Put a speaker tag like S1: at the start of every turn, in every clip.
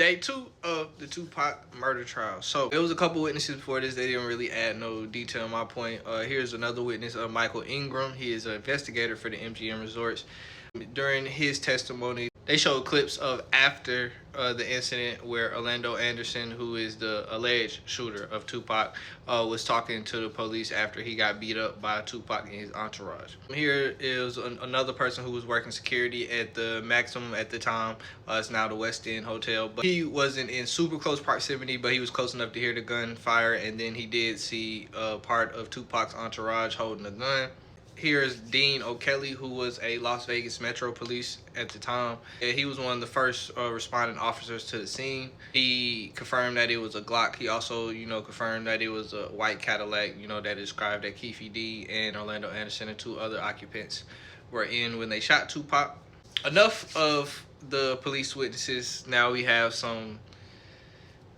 S1: Day 2 of the Tupac murder trial. So there was a couple witnesses before this. They didn't really add no detail on my point. Here's another witness, Michael Ingram. He is an investigator for the MGM Resorts. During his testimony, they showed clips of after the incident where Orlando Anderson, who is the alleged shooter of Tupac, was talking to the police after he got beat up by Tupac and his entourage. Here is another person who was working security at the Maximum at the time. It's now the West End Hotel, but he wasn't in super close proximity, but he was close enough to hear the gunfire, and then he did see part of Tupac's entourage holding a gun. Here's Dean O'Kelly, who was a Las Vegas Metro Police at the time. He was one of the first responding officers to the scene. He confirmed that it was a Glock. He also, confirmed that it was a white Cadillac, that described that Keefe D and Orlando Anderson and two other occupants were in when they shot Tupac. Enough of the police witnesses. Now we have some,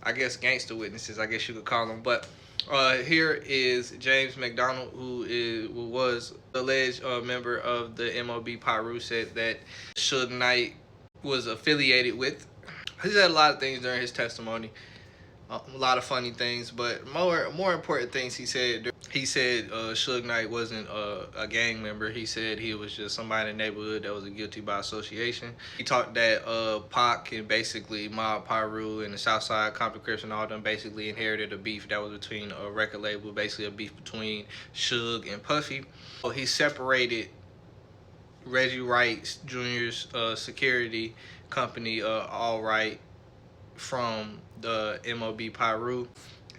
S1: I guess, gangster witnesses, I guess you could call them. But here is James McDonald, who was alleged member of the MOB Pyru, said that Suge Knight was affiliated with. He said a lot of things during his testimony, a lot of funny things, but more important things he said. He said Suge Knight wasn't a gang member. He said he was just somebody in the neighborhood that was guilty by association. He talked that Pac and basically Mob Pyru and the Southside Compton Crips and all them basically inherited a beef that was between a record label, basically a beef between Suge and Puffy. He separated Reggie Wright Jr.'s security company, All Right, from the MOB Pyru.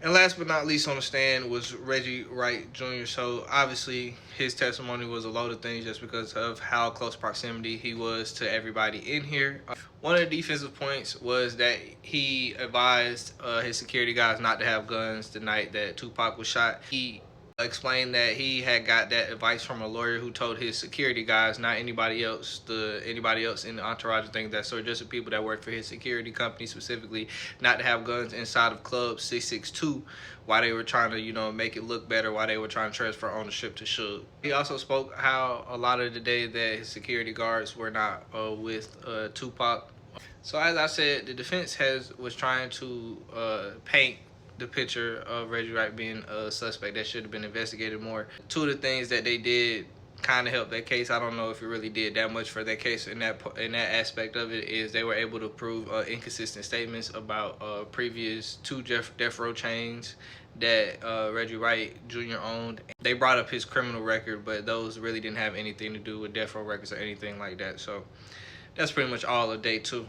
S1: And last but not least on the stand was Reggie Wright Jr. So obviously his testimony was a load of things just because of how close proximity he was to everybody in here. One of the defensive points was that he advised his security guys not to have guns the night that Tupac was shot. He explained that he had got that advice from a lawyer who told his security guys, not anybody else, anybody else in the entourage and things that sort, just the people that work for his security company specifically, not to have guns inside of Club 662 while they were trying to, make it look better, while they were trying to transfer ownership to Suge. He also spoke how a lot of the day that his security guards were not with Tupac. So as I said, the defense was trying to paint the picture of Reggie Wright being a suspect that should have been investigated more. Two of the things that they did kind of helped that case, I don't know if it really did that much for that case in that aspect of it, is they were able to prove inconsistent statements about previous two death row chains that Reggie Wright Jr. owned. They brought up his criminal record, but those really didn't have anything to do with death row records or anything like that. So that's pretty much all of day 2.